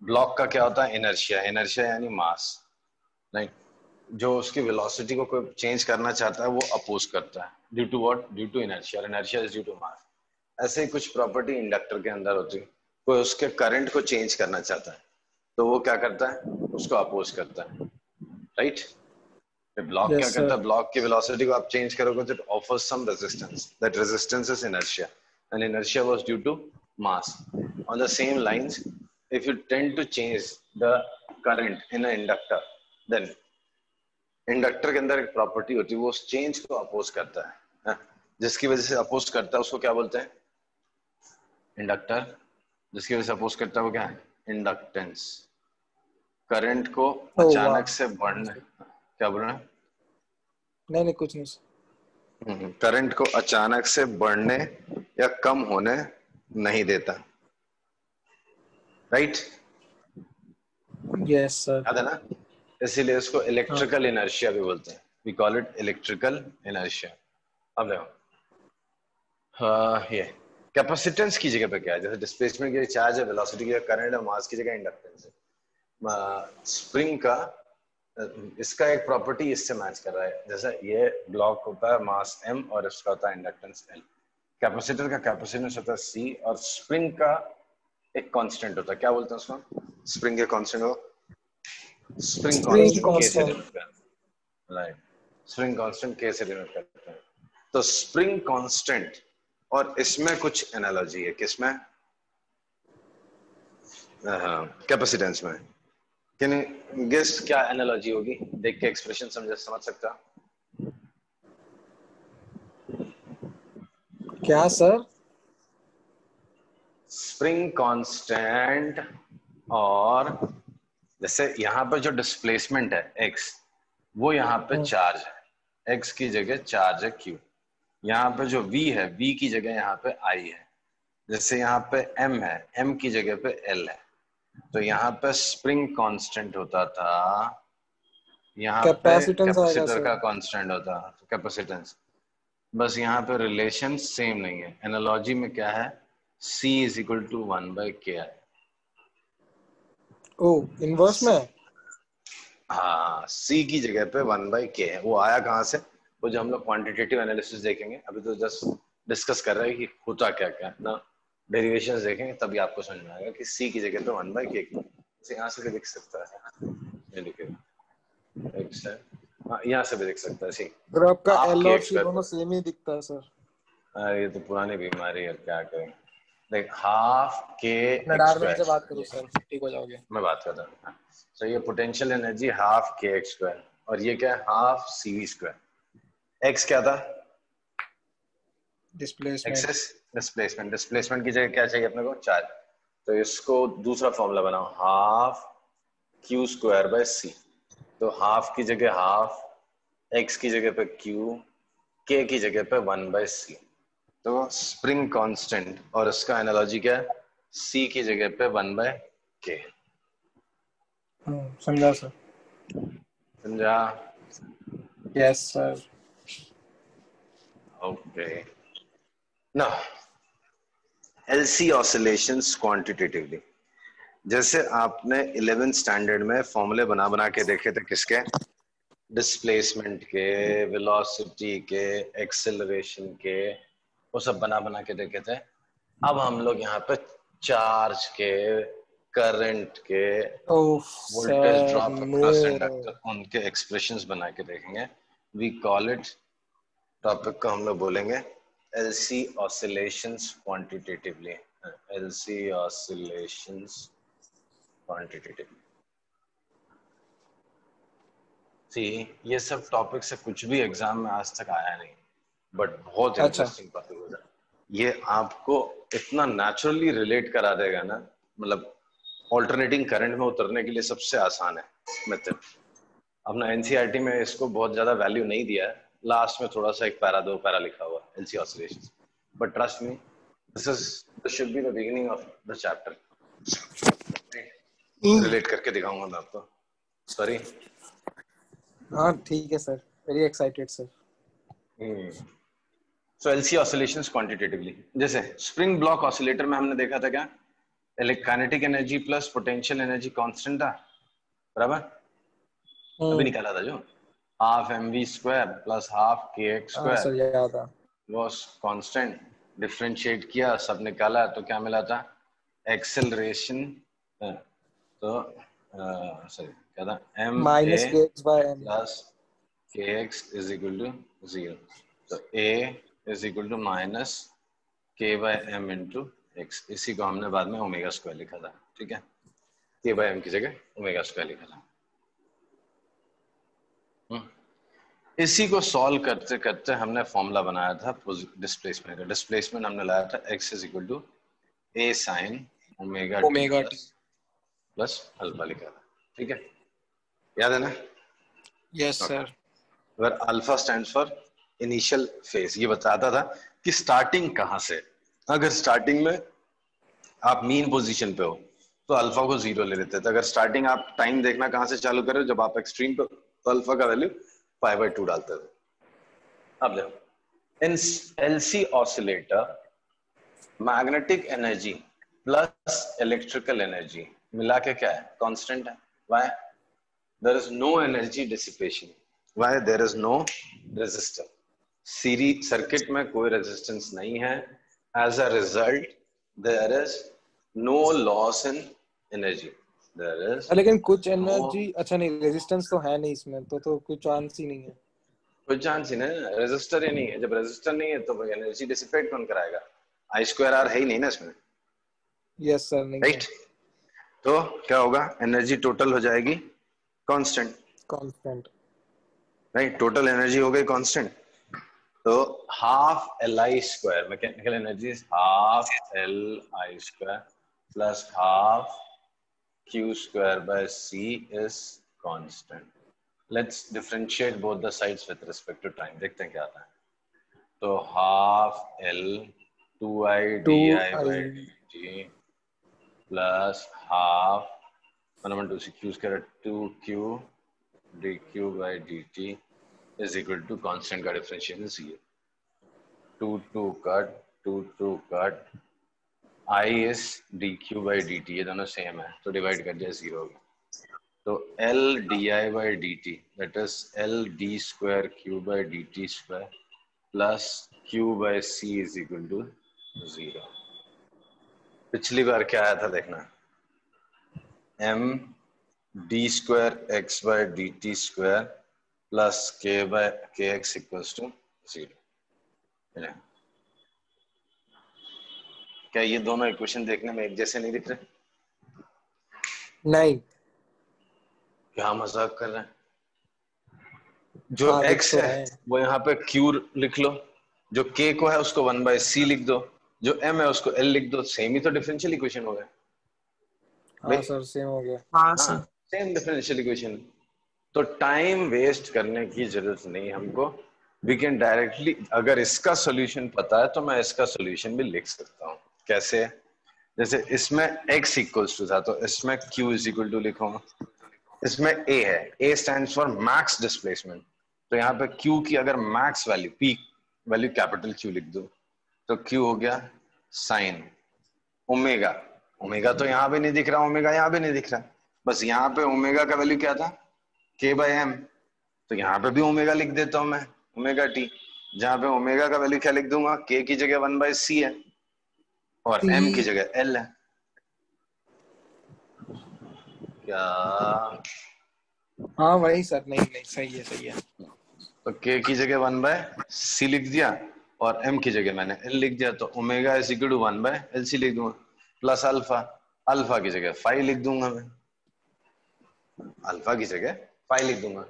ब्लॉक का क्या होता है, इनर्शिया। इनर्शिया यानी मास, राइट। जो उसकी वेलोसिटी को कोई चेंज करना चाहता है वो अपोज करता है, due to what, due to inertia. Inertia is due to mass. ऐसे ही कुछ प्रॉपर्टी इंडक्टर के अंदर होती है। कोई उसके करंट को चेंज करना चाहता है तो वो क्या करता है, उसको अपोज करता है, राइट। ब्लॉक क्या यस करता सर। है, ब्लॉक की वेलोसिटी को आप चेंज करोगे तो it offers some resistance, that resistance is inertia, and inertia was due to mass. On the same lines, if you tend to change the current in an inductor, then inductor के अंदर एक property होती है वो उस change को oppose करता है, जिसकी वजह से अपोज करता है उसको क्या बोलते हैं, इंडक्टर। जिसकी वजह से अपोज करता है वो क्या है, इंडक्टेंस। करंट को ओह वाह। अचानक से बढ़ने, क्या बोल रहे हैं, नहीं नहीं कुछ नहीं। करंट को अचानक से बढ़ने या कम होने नहीं देता, राइट। Yes sir. याद है ना, इसीलिए इसको हाँ। इलेक्ट्रिकल इनर्शिया भी बोलते हैं। We call it electrical inertia. अब देखो, ये कैपेसिटेंस की जगह पे क्या है, जैसे डिस्प्लेसमेंट की जगह चार्ज है, वेलोसिटी की जगह करंट है, मास की जगह इंडक्टेंस है। स्प्रिंग का इसका एक प्रॉपर्टी इससे मैच कर रहा है। जैसे ये ब्लॉक होता है मास m और इसका होता है इंडक्टेंस l। कैपेसिटर का कैपेसिटेंस होता है c और स्प्रिंग का एक कांस्टेंट होता है, क्या बोलते हैं उसको, स्प्रिंग के कांस्टेंट को स्प्रिंग स्प्रिंग कांस्टेंट k से कांस्टेंट। डिनोट करते हैं, राइट। स्प्रिंग कांस्टेंट k से डिनोट करते हैं। तो स्प्रिंग कांस्टेंट और इसमें कुछ एनालॉजी है, किसमें, कैपेसिटेंस में। कैन गेस क्या एनालॉजी होगी, देख के एक्सप्रेशन समझ सकता। क्या सर? स्प्रिंग कांस्टेंट और जैसे यहाँ पे जो डिस्प्लेसमेंट है x, वो यहाँ पे चार्ज है, x की जगह चार्ज है q। यहाँ पे जो v है, v की जगह यहाँ पे I है। जैसे यहाँ पे m है, m की जगह पे l है। तो यहाँ पे स्प्रिंग कांस्टेंट होता था, यहाँ पे कैपेसिटेंस आएगा कैपेसिटर सर। का कांस्टेंट होता है, तो कैपेसिटेंस। बस यहाँ पे रिलेशन सेम नहीं है। एनालॉजी में क्या है, C is equal to 1/Ki। Oh inverse में। हाँ, C की जगह पे 1/K है। वो आया कहाँ से, वो जो हम लोग क्वांटिटेटिव एनालिसिस देखेंगे, अभी तो जस्ट डिस्कस कर रहे हैं कि होता क्या क्या ना, डेरिवेशंस देखेंगे तभी आपको समझ में आएगा कि C की जगह पे 1/K की। यहाँ से भी दिख सकता है, ये देखिए x है, हाँ यहाँ से भी दिख सकता है C। सर आपका हाफ एल के और एक्स सी स्क्वायर, दोनों सेम ही दिखता है सर। ये तो पुरानी बीमारी है, क्या करें। देख, हाफ के अपने एक्स डार्विन से बात करो स्क्वायर, सर, ठीक हो जाओगे। मैं बात करता हूँ। तो ये potential energy half K X square और ये क्या है, half C V square. X क्या था, डिस्प्लेसमेंट। एक्सेस डिस्प्लेसमेंट, डिस्प्लेसमेंट की जगह क्या चाहिए अपने को, चार्ज। तो इसको दूसरा फॉर्मूला बनाओ, हाफ क्यू स्क्वायर बाय सी। तो हाफ की जगह हाफ, एक्स की जगह पे क्यू, के की जगह पे 1/c। तो स्प्रिंग कांस्टेंट और इसका एनालॉजी क्या है, सी की जगह पे 1/k। समझा सर। समझा? Yes sir. Okay. Now LC oscillations quantitatively, जैसे आपने 11th स्टैंडर्ड में फॉर्मूले बना बना के देखे थे, किसके, डिस्प्लेसमेंट के, वेलोसिटी के, एक्सेलरेशन के, वो सब बना बना के देखे थे। अब हम लोग यहाँ पे चार्ज के, करंट के, oh voltage sir drop no. Across inductor, उनके एक्सप्रेशंस बना के देखेंगे। वी कॉल इट, टॉपिक को हम लोग बोलेंगे LC oscillations quantitatively, LC oscillations quantitatively. See, ये सब टॉपिक से कुछ भी एग्जाम में आज तक आया नहीं, बट बहुत अच्छा। इंटरेस्टिंग टॉपिक होगा। ये आपको इतना नेचुरली रिलेट करा देगा ना, मतलब ऑल्टरनेटिंग करंट में उतरने के लिए सबसे आसान है मेथड। अपना एनसीईआरटी में इसको बहुत ज्यादा वैल्यू नहीं दिया है, लास्ट में थोड़ा सा एक पैरा दो पैरा लिखा हुआ LC oscillations, but trust me, this should be the beginning of the chapter. Relate करके दिखाऊंगा मैं आपको। सॉरी। हाँ ठीक है sir, very excited sir. So LC oscillations quantitatively, जैसे स्प्रिंग ब्लॉक ऑसिलेटर में हमने देखा था क्या, electrokinetic energy plus potential energy constant था, बराबर। अभी निकाला था जो half M V square plus half K X हाँ स्क्वायर सर याद है। वॉज कांस्टेंट, डिफरेंशिएट किया, सब निकाला, तो क्या मिला था, एक्सेलरेशन। तो सॉरी क्या था, एम ए minus K x bye M. Plus के एक्स इज इक्वल टू 0। तो ए इज इक्वल टू माइनस के बाय एम इंटू एक्स। इसी को हमने बाद में ओमेगा स्क्वायर लिखा था, ठीक है, के बाय एम की जगह ओमेगा स्क्वायर लिखा था। इसी को सॉल्व करते करते हमने फॉर्मूला बनाया था डिस्प्लेसमेंट का। डिस्प्लेसमेंट हमने लाया था x is equal to A sine omega T omega T. Plus alpha लिखा था, ठीक है, याद है ना। Yes okay, sir. अगर alpha stands for initial phase, ये बताता था कि स्टार्टिंग कहां से। अगर स्टार्टिंग में आप मीन पोजीशन पे हो तो अल्फा को 0 ले लेते थे। अगर स्टार्टिंग आप टाइम देखना कहां से चालू कर रहे हो, जब आप एक्सट्रीम पे, तो अल्फा का वैल्यू 5/2 डालते थे। अब देखो, in LC oscillator magnetic energy plus electrical energy मिला के क्या है, कांस्टेंट है। Why, there is no energy dissipation, why, there is no resistance, series circuit में कोई रेजिस्टेंस नहीं है, as a result there is no loss in energy, there is लेकिन कुछ नो, एनर्जी, अच्छा नहीं रेजिस्टेंस तो है नहीं इसमें, तो कोई चांस ही नहीं है। कोई चांस ही नहीं, रेजिस्टर ही नहीं है। जब रेजिस्टर नहीं है तो एनर्जी डिसिपेट कौन कराएगा, आई स्क्वायर आर है ही नहीं ना इसमें, यस सर नहीं है। राइट। तो क्या होगा, एनर्जी टोटल हो जाएगी constant, constant. Right, total energy हो गई कांस्टेंट। तो half L I square, mechanical energy half L I square plus half Q square by C is constant. Let's differentiate both the sides with respect to time, देखते हैं क्या आता है। तो half L 2i to D I I. By D T plus half 1/2 से Q square 2q dq by dt is equal to constant का differentiation c है। 2 cut I is dq by dt, ये दोनों सेम है तो divide कर दिया 0 होगा। तो L di by dt that is L d square q by dt square plus q by c is equal to 0। पिछली बार क्या आया था देखना, m d square x by dt square plus k by kx equals to 0। क्या ये दोनों equation देखने में एक जैसे नहीं दिख रहे? नहीं। क्या मजाक कर रहे हैं? जो हाँ दिख x तो है रहे हैं। वो यहाँ पे q लिख लो, जो k को है उसको 1/c लिख दो, जो m है उसको l लिख दो, सेम ही तो डिफरेंशियल इक्वेशन हो गया हाँ भाई। सर सेम हो गया। हाँ हाँ, सर। Same differential equation. तो टाइम वेस्ट करने की जरूरत नहीं हमको, वी कैन डायरेक्टली, अगर इसका सॉल्यूशन पता है तो मैं इसका सॉल्यूशन भी लिख सकता हूँ। कैसे? जैसे इसमें x इक्वल्स टू था तो इसमें q इज इक्वल टू लिखूंगा। इसमें a है, a stands for max displacement, तो यहाँ पे q की अगर max value, peak value capital Q लिख दो तो q हो गया साइन ओमेगा। ओमेगा तो यहाँ भी नहीं दिख रहा, ओमेगा यहाँ भी नहीं दिख रहा, बस यहाँ पे ओमेगा का वैल्यू क्या था, k/m, तो यहाँ पे भी ओमेगा लिख देता हूं मैं, ओमेगा टी, जहां पे ओमेगा का वैल्यू क्या लिख दूंगा, k की जगह 1/c है और m की टी। जगह l है। क्या? हाँ वही सर, नहीं नहीं सही है सही है। तो k की जगह 1/c लिख दिया और m की जगह मैंने l लिख दिया, तो omega is equal to 1/lc लिख दूंगा, प्लस अल्फा, अल्फा की जगह फाई लिख दूंगा मैं, अल्फा की जगह फाई लिख दूंगा।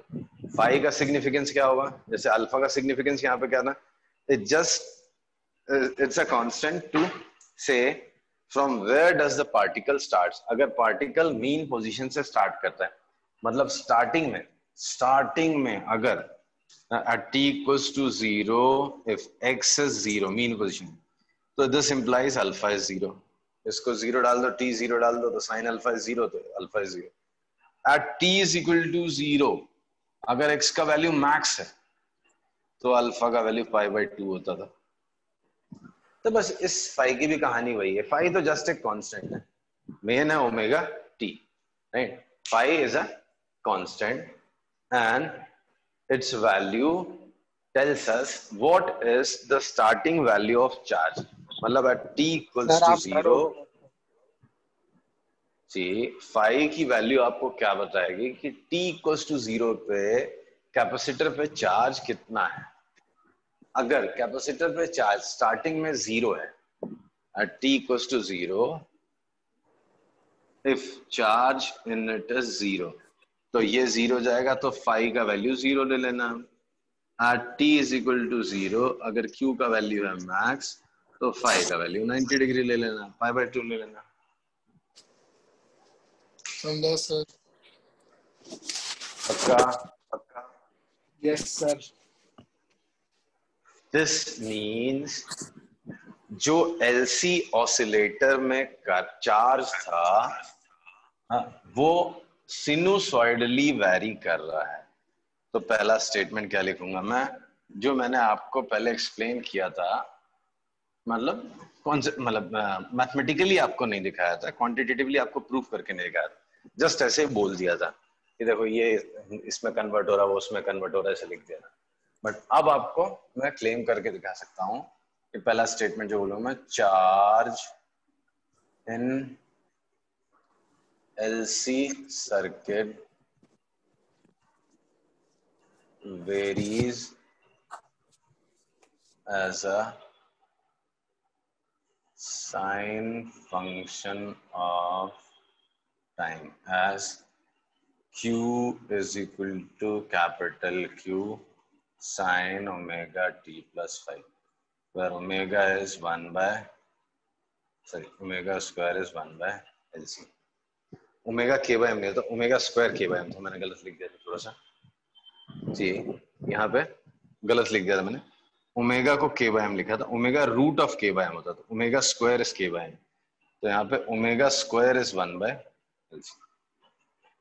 फाई का सिग्निफिकेंस क्या होगा, जैसे अल्फा का सिग्निफिकेंस यहाँ पे क्या था, it just it's a constant to say from where does the particle starts. अगर पार्टिकल मीन पोजीशन से स्टार्ट करता है, मतलब स्टार्टिंग में अगर at t equals to 0, if x is 0 mean position, तो दिस इंप्लाइज अल्फा इज 0। इसको 0 डाल दो, t 0 डाल दो, तो साइन अल्फा इज 0, तो alpha is 0। At t is equal to 0, अगर x का वैल्यू मैक्स है तो अल्फा का वैल्यू π/2 होता था। तो बस इस फाई की भी कहानी वही है, फाई तो जस्ट एक कांस्टेंट है, मेन है omega T, right. Phi is a constant and its value tells us what is the starting value of charge, मतलब at t equals sir to आप 0, जी फाई की वैल्यू आपको क्या बताएगी कि t इक्वल्स टू 0 पे कैपेसिटर पे चार्ज कितना है। अगर कैपेसिटर पे चार्ज स्टार्टिंग में 0 है, at t equals to 0, if charge in it is 0, तो ये 0 जाएगा तो फाई का वैल्यू 0 ले लेना। at t is equal to 0, अगर q का वैल्यू है मैक्स तो फाई का वैल्यू 90 डिग्री ले लेना, π/2 ले लेना। समझा सर। पक्का? Yes sir. दिस मीन्स जो एलसी ऑसिलेटर में का चार्ज था, वो सिनुसॉइडली वैरी कर रहा है। तो पहला स्टेटमेंट क्या लिखूंगा मैं, जो मैंने आपको पहले एक्सप्लेन किया था, मतलब कौन से, मतलब मैथमेटिकली आपको नहीं दिखाया था, क्वांटिटेटिवली आपको प्रूफ करके नहीं दिखाया था, जस्ट ऐसे बोल दिया था कि देखो ये इसमें कन्वर्ट हो रहा है, वो उसमें कन्वर्ट हो रहा है, ऐसे लिख दिया था। बट अब आपको मैं क्लेम करके दिखा सकता हूं कि पहला स्टेटमेंट जो बोलूंगा मैं, charge in LC circuit varies as a sine function of time, as q is equal to capital Q sine omega t plus phi, where omega is 1/, omega square is 1/LC। Omega k/m नहीं था, omega square k/m था, मैंने गलत लिख दिया था थोड़ा सा जी, यहाँ पे गलत लिख दिया था मैंने, ओमेगा को k/m लिखा था, ओमेगा रूट ऑफ k/m होता था, ओमेगा स्क्वायर इज k/m, तो यहाँ पे ओमेगा स्क्वायर इज 1/LC,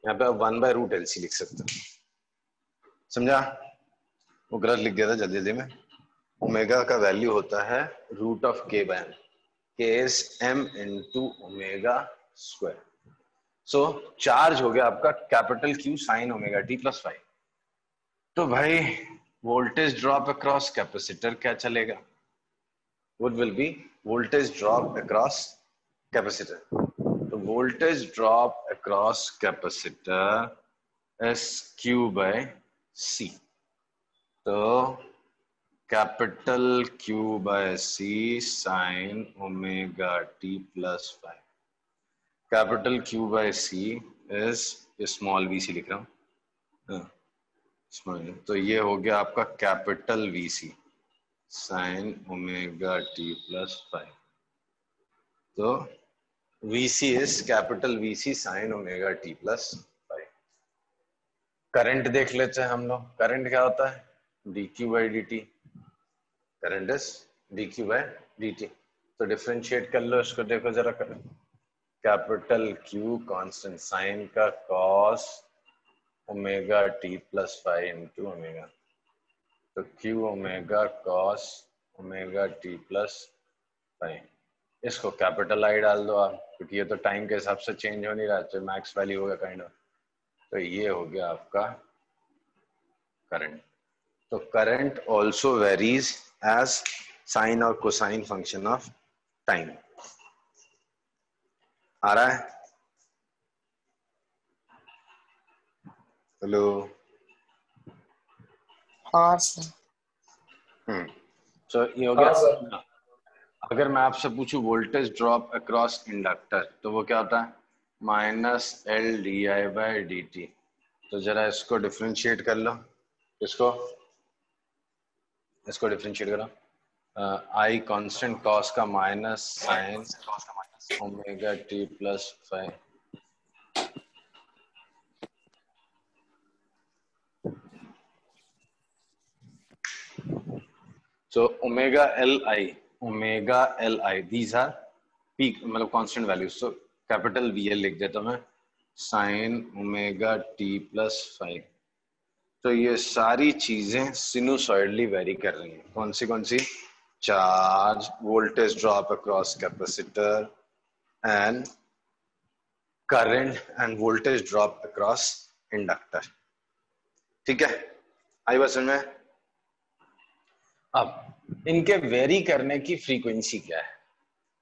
यहाँ पे आप 1/√LC लिख सकते हो। समझा? वो गलत लिख दिया था जल्दी जल्दी में। ओमेगा का वैल्यू होता है root of k/m, k is m into omega square. So charge हो गया आपका capital Q sine omega t plus five. तो भाई वोल्टेज ड्रॉप अक्रॉस कैपेसिटर क्या चलेगा, what will be voltage drop across capacitor, तो voltage drop across capacitor is Q/C, तो capital Q/C sign omega t plus five, capital Q/C is small VC लिख रहा हूं, तो ये हो गया आपका capital VC, sign omega T plus five. तो VC is capital VC sign omega T plus five. Current देख लेते हैं हम लोग। करंट क्या होता है? dq by dt। Current is dq by dt। तो डिफरेंशिएट कर लो इसको, देखो जरा। कैपिटल Q कांस्टेंट साइन का cos omega T plus five into omega. तो Q omega cos omega T plus five. इसको कैपिटल I डाल दो आप, क्योंकि ये तो टाइम के हिसाब से चेंज हो नहीं रहा, तो मैक्स वैल्यू होगा काइंड ऑफ। तो ये हो गया आपका करंट। तो current also varies as sine और कोसाइन फंक्शन ऑफ टाइम। आ रहा है? हेलो। हाँ सर। तो ये हो गया। अगर मैं आपसे पूछूं वोल्टेज ड्रॉप अक्रॉस इंडक्टर, तो वो क्या होता है? Minus L D I by D T. तो जरा इसको डिफ्रेंशिएट कर लो। इसको डिफ्रेंशिएट करो। आई कांस्टेंट कॉस का minus sign omega T plus five. So omega Li, these are peak, मतलब कांस्टेंट वैल्यूज। तो कैपिटल VL लिख देता हूं मैं, sign omega T plus five. तो ये सारी चीजें सिनुसॉइडली वेरी कर रही हैं। कौन सी? Charge, voltage drop across capacitor and current and voltage drop across inductor. ठीक है, आई बात समझ में? अब इनके वेरी करने की फ्रीक्वेंसी क्या है?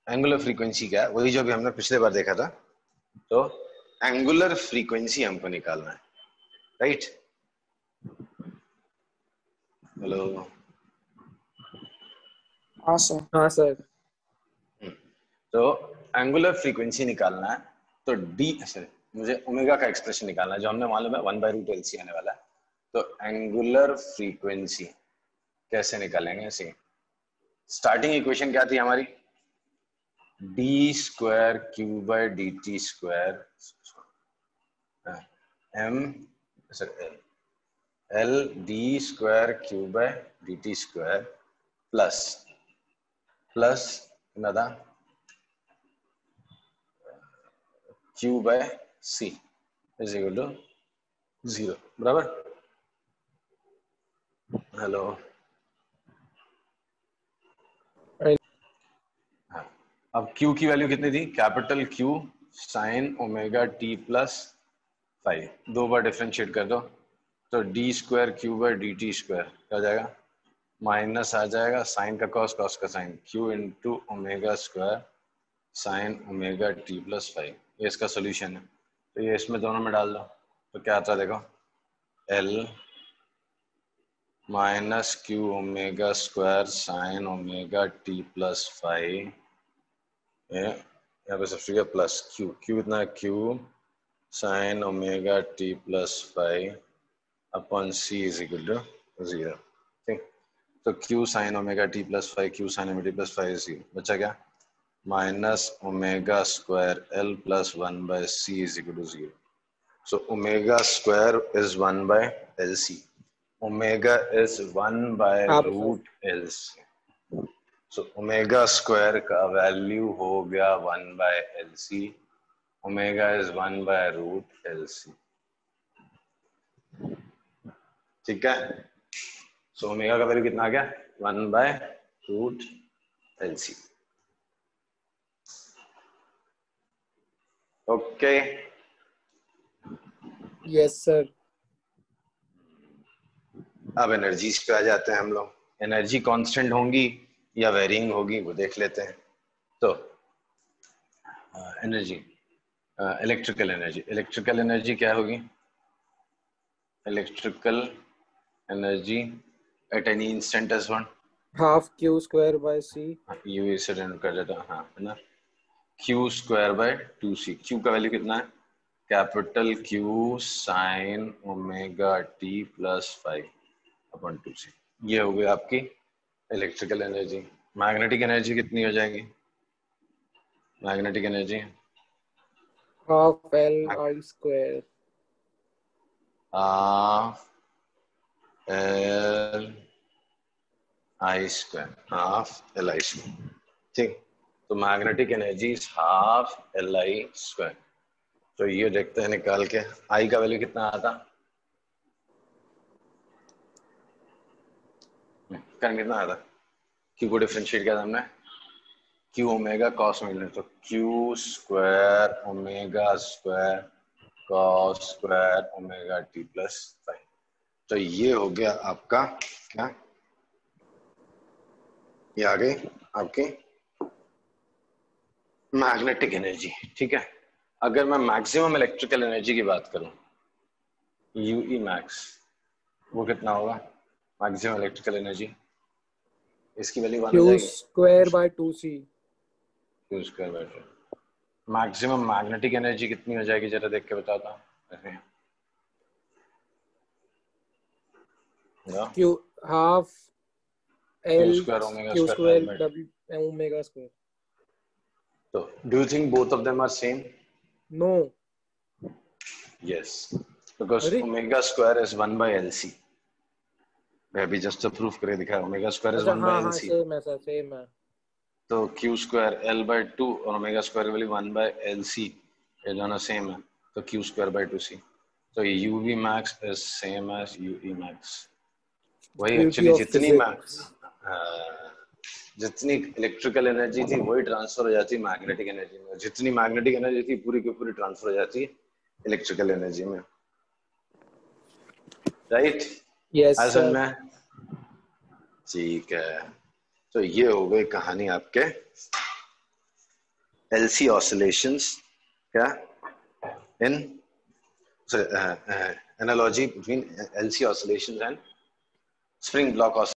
एंगुलर फ्रीक्वेंसी क्या है? वही जो भी हमने पिछले बार देखा था। तो एंगुलर फ्रीक्वेंसी हमको निकालना है, राइट? हेलो। हाँ सर। हाँ सर। तो एंगुलर फ्रीक्वेंसी निकालना है, तो डी मुझे ओमेगा का एक्सप्रेशन निकालना है, जो हमने मालूम है 1/√LC आने वाला है। तो एंगुलर फ्रीक्वेंसी कैसे निकालेंगे? ऐसे स्टार्टिंग इक्वेशन क्या थी हमारी? D square Q by D T square M L D square Q by D T square plus ना Q by C is equal to 0। बराबर? हेलो। हाँ, अब Q की वैल्यू कितनी थी? Capital Q sine omega T plus five. दो बार differentiate कर दो, तो D square Q by D T square क्या हो जाएगा? माइनस आ जाएगा साइन का कॉस, कॉस का sine, Q into omega square sine omega T plus five. ये इसका सोल्यूशन है। तो ये इसमें दोनों में डाल दो, तो क्या आता है देखो, L minus Q omega square sine omega T plus five. यहाँ पे सब्सिट्यूट प्लस क्यू, कितना है? Q sine omega T plus five upon C is equal to 0। ठीक, तो Q sine omega T plus five, Q sine omega T plus five is 0। बचा क्या? Minus omega square L plus 1/c is equal to 0। So omega square is 1/LC. Omega is 1/√LC. So omega square का value हो गया 1/LC. Omega is 1/√LC. ठीक है? So omega का value कितना आ गया? 1/√LC. ओके? Yes sir. अब energies पे आ जाते हैं हम लोग। एनर्जी कांस्टेंट होंगी या वेरिंग होगी, वो देख लेते हैं। तो एनर्जी, इलेक्ट्रिकल एनर्जी क्या होगी? Electrical energy at any instant is one half Q square by C. U से डिनोट कर देता हूँ, हाँ, है ना? Q square by 2c। Q का वैल्यू कितना है? Capital Q sine omega T plus 5 upon 2c। ये हो गई आपकी इलेक्ट्रिकल एनर्जी, मैग्नेटिक एनर्जी कितनी हो जाएगी? Magnetic energy half L I square. Half L I square, half L I square, ठीक। तो magnetic energy is half L I square. तो ये देखते हैं निकाल के, आई का वैल्यू कितना आता? करंट कितना आता? क्यू को डिफरेंशिएट किया था हमने, क्यू ओमेगा कॉस मिलने, तो Q square omega square cos square omega T plus 5। तो ये हो गया आपका क्या, ये आ गई आपकी मैग्नेटिक एनर्जी, ठीक है। अगर मैं मैक्सिमम इलेक्ट्रिकल एनर्जी की बात करूं, यूई मैक्स, वो कितना होगा? मैक्सिमम इलेक्ट्रिकल एनर्जी, इसकी वैल्यू 1 हो क्यू जाएगी, square by 2c। Q square by 2। Maximum magnetic energy कितनी हो जाएगी, जरा देख के बताता हूँ। Q half Q L square omega Q square L square by 2। W omega square. तो do you think both of them are same? No. Yes, because अरे omega square is 1 by LC. मैं अभी जस्ट प्रूफ करके दिखाया, omega square is अच्छा 1 हाँ by हाँ LC। Same है सर, सेम है। तो क्यू स्क्वायर L by 2 और omega square value 1 by LC, ये दोनों सेम है, तो क्यू स्क्वायर by 2c। तो UV max is same as UE max। वही ब्यूटी एक्चुअली ऑफ फिजिक्स। जितनी इलेक्ट्रिकल एनर्जी थी वही ट्रांसफर हो जाती मैग्नेटिक एनर्जी में, जितनी मैग्नेटिक एनर्जी थी पूरी की पूरी ट्रांसफर हो जाती इलेक्ट्रिकल एनर्जी में, राइट? यस आज सर। में ठीक है। तो ये हो गई कहानी आपके एलसी ऑसिलेशंस, क्या in analogy between LC oscillations and spring block